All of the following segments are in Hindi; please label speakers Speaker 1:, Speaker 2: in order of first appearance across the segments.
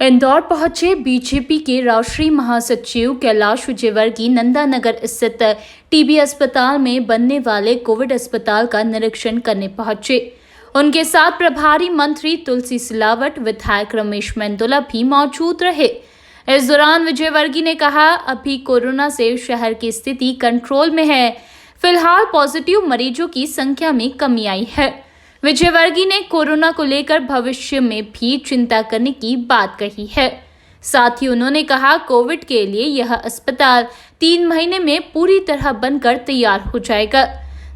Speaker 1: इंदौर पहुंचे बीजेपी के राष्ट्रीय महासचिव कैलाश विजयवर्गीय नंदानगर स्थित टीबी अस्पताल में बनने वाले कोविड अस्पताल का निरीक्षण करने पहुंचे। उनके साथ प्रभारी मंत्री तुलसी सिलावट, विधायक रमेश मेंदोला भी मौजूद रहे। इस दौरान विजयवर्गीय ने कहा, अभी कोरोना से शहर की स्थिति कंट्रोल में है। फिलहाल पॉजिटिव मरीजों की संख्या में कमी आई है। विजयवर्गीय ने कोरोना को लेकर भविष्य में भी चिंता करने की बात कही है। साथ ही उन्होंने कहा, कोविड के लिए यह अस्पताल 3 महीने में पूरी तरह बनकर तैयार हो जाएगा।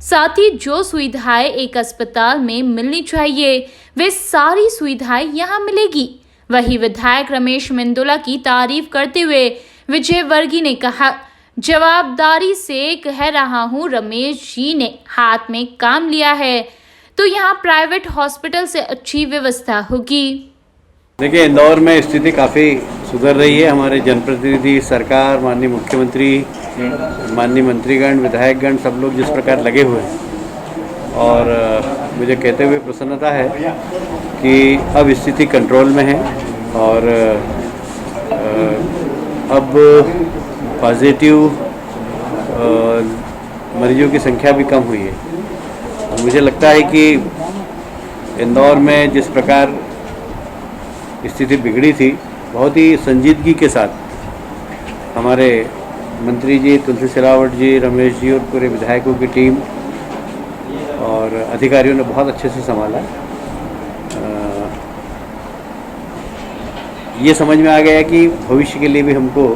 Speaker 1: साथ ही जो सुविधाएं एक अस्पताल में मिलनी चाहिए वे सारी सुविधाएं यहां मिलेगी। वही विधायक रमेश मेंदोला की तारीफ करते हुए विजयवर्गीय ने कहा, जवाबदारी से कह रहा हूं, रमेश जी ने हाथ में काम लिया है तो यहाँ प्राइवेट हॉस्पिटल से अच्छी व्यवस्था होगी।
Speaker 2: देखिए, इंदौर में स्थिति काफ़ी सुधर रही है। हमारे जनप्रतिनिधि, सरकार, माननीय मुख्यमंत्री, माननीय मंत्रीगण, विधायकगण सब लोग जिस प्रकार लगे हुए हैं और मुझे कहते हुए प्रसन्नता है कि अब स्थिति कंट्रोल में है और अब पॉजिटिव मरीजों की संख्या भी कम हुई है। मुझे लगता है कि इंदौर में जिस प्रकार स्थिति बिगड़ी थी, बहुत ही संजीदगी के साथ हमारे मंत्री जी, तुलसी सिलावट जी, रमेश जी और पूरे विधायकों की टीम और अधिकारियों ने बहुत अच्छे से संभाला। ये समझ में आ गया कि भविष्य के लिए भी हमको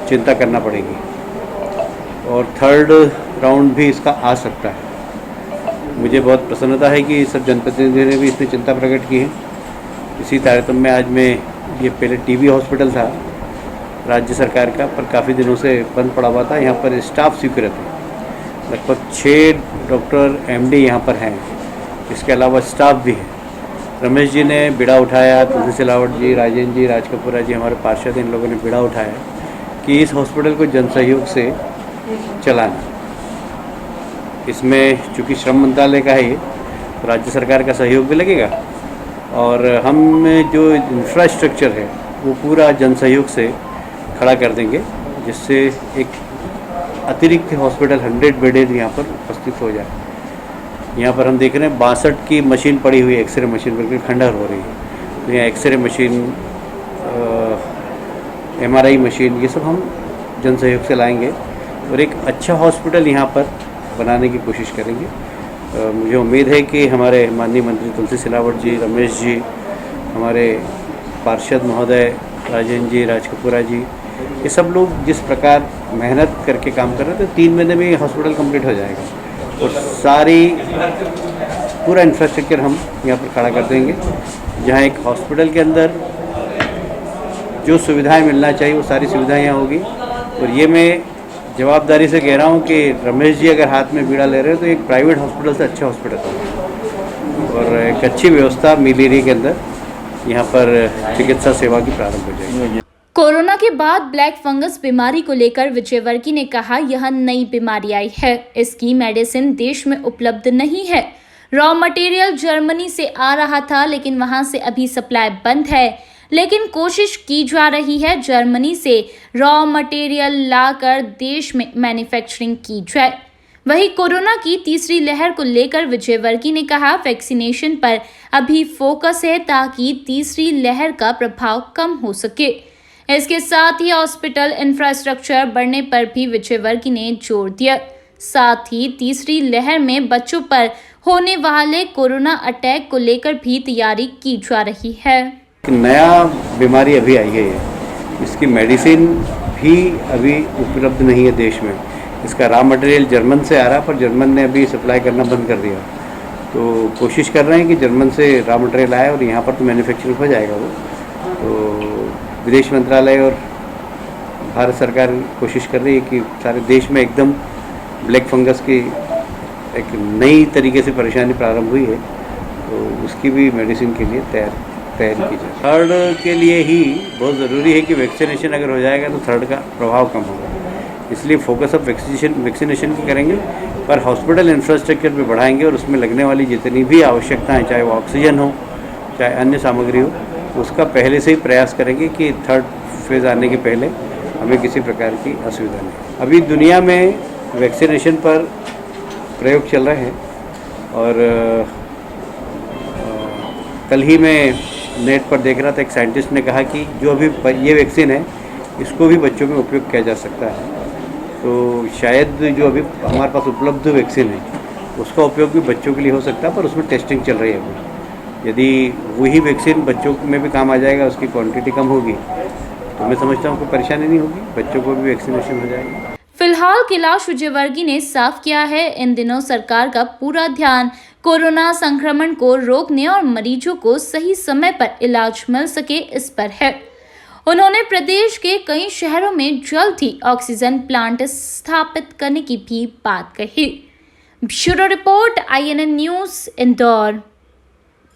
Speaker 2: चिंता करना पड़ेगी और थर्ड राउंड भी इसका आ सकता है। मुझे बहुत प्रसन्नता है कि सब जनप्रतिनिधियों ने भी इसमें चिंता प्रकट की है। इसी तारतम्य में आज मैं ये पहले टीबी हॉस्पिटल था राज्य सरकार का, पर काफ़ी दिनों से बंद पड़ा हुआ था। यहाँ पर स्टाफ स्वीकृत है, लगभग 6 डॉक्टर एमडी यहाँ पर हैं, इसके अलावा स्टाफ भी है। रमेश जी ने बीड़ा उठाया, तुलसी सिलावट जी, राजेंद्र जी, राजकपूरा जी, हमारे पार्षद, इन लोगों ने बीड़ा उठाया कि इस हॉस्पिटल को जन सहयोग से चलाना। इसमें चूँकि श्रम मंत्रालय का है, तो राज्य सरकार का सहयोग भी लगेगा और हम जो इंफ्रास्ट्रक्चर है वो पूरा जन सहयोग से खड़ा कर देंगे, जिससे एक अतिरिक्त हॉस्पिटल 100 बेडेड यहाँ पर उपस्थित हो जाए। यहाँ पर हम देख रहे हैं 62 की मशीन पड़ी हुई है, एक्सरे मशीन बिल्कुल खंडहर हो रही है। तो यहाँ एक्सरे मशीन, MRI मशीन, ये सब हम जन सहयोग से लाएंगे और एक अच्छा हॉस्पिटल यहाँ पर बनाने की कोशिश करेंगे। मुझे उम्मीद है कि हमारे माननीय मंत्री तुलसी सिलावट जी, रमेश जी, हमारे पार्षद महोदय राजेंद्र जी, राजकपूरा जी, ये सब लोग जिस प्रकार मेहनत करके काम कर रहे थे, 3 महीने में हॉस्पिटल कंप्लीट हो जाएगा और पूरा इंफ्रास्ट्रक्चर हम यहाँ पर खड़ा कर देंगे, जहाँ एक हॉस्पिटल के अंदर जो सुविधाएं मिलना चाहिए वो सारी सुविधाएं यहाँ होगी। और ये मैं जवाबदारी से कह रहा हूँ कि रमेश जी अगर हाथ में बीड़ा ले रहे हैं तो एक प्राइवेट हॉस्पिटल से अच्छा हॉस्पिटल होगा और एक अच्छी व्यवस्था मिल एरिया के अंदर यहाँ पर चिकित्सा सेवा की प्रारंभ हो जाएगी।
Speaker 1: कोरोना के बाद ब्लैक फंगस बीमारी को लेकर विजयवर्गीय ने कहा, यह नई बीमारी आई है, इसकी मेडिसिन देश में उपलब्ध नहीं है। रॉ मटेरियल जर्मनी से आ रहा था, लेकिन वहां से अभी सप्लाई बंद है, लेकिन कोशिश की जा रही है जर्मनी से रॉ मटेरियल लाकर देश में मैन्युफैक्चरिंग की जाए। वहीं कोरोना की तीसरी लहर को लेकर विजयवर्गीय ने कहा, वैक्सीनेशन पर अभी फोकस है ताकि तीसरी लहर का प्रभाव कम हो सके। इसके साथ ही हॉस्पिटल इंफ्रास्ट्रक्चर बढ़ने पर भी विजयवर्गीय ने जोर दिया। साथ ही तीसरी लहर में बच्चों पर होने वाले कोरोना अटैक को लेकर भी तैयारी की जा रही है।
Speaker 2: नया बीमारी अभी आई है, इसकी मेडिसिन भी अभी उपलब्ध नहीं है देश में। इसका रॉ मटेरियल जर्मन से आ रहा, पर जर्मन ने अभी सप्लाई करना बंद कर दिया। तो कोशिश कर रहे हैं कि जर्मन से रॉ मटेरियल आए और यहाँ पर तो मैन्युफैक्चरिंग हो जाएगा वो। तो विदेश मंत्रालय और भारत सरकार कोशिश कर रही है कि सारे देश में एकदम ब्लैक फंगस की एक नई तरीके से परेशानी प्रारंभ हुई है, तो उसकी भी मेडिसिन के लिए तैयारी की जाए। थर्ड के लिए ही बहुत ज़रूरी है कि वैक्सीनेशन अगर हो जाएगा तो थर्ड का प्रभाव कम होगा, इसलिए फोकस अब वैक्सीनेशन की करेंगे, पर हॉस्पिटल इंफ्रास्ट्रक्चर भी बढ़ाएंगे और उसमें लगने वाली जितनी भी आवश्यकताएं, चाहे वो ऑक्सीजन हो, चाहे अन्य सामग्री हो, उसका पहले से ही प्रयास करेंगे कि थर्ड फेज़ आने के पहले हमें किसी प्रकार की असुविधा नहीं। अभी दुनिया में वैक्सीनेशन पर प्रयोग चल रहे हैं और कल ही मैं नेट पर देख रहा था, एक साइंटिस्ट ने कहा कि जो अभी ये वैक्सीन है इसको भी बच्चों में उपयोग किया जा सकता है। तो शायद जो अभी हमारे पास उपलब्ध वैक्सीन है उसका उपयोग भी बच्चों के लिए हो सकता है, पर उसमें टेस्टिंग चल रही है अभी। यदि वही वैक्सीन बच्चों में भी काम आ जाएगा, उसकी क्वांटिटी कम होगी, तो मैं समझता हूँ कोई परेशानी नहीं होगी, बच्चों को भी वैक्सीनेशन हो जाएगा।
Speaker 1: फिलहाल कैलाश विजयवर्गीय ने साफ किया है, इन दिनों सरकार का पूरा ध्यान कोरोना संक्रमण को रोकने और मरीजों को सही समय पर इलाज मिल सके इस पर है। उन्होंने प्रदेश के कई शहरों में जल्द ही ऑक्सीजन प्लांट स्थापित करने की भी बात कही। Bureau report, INN news, Indore.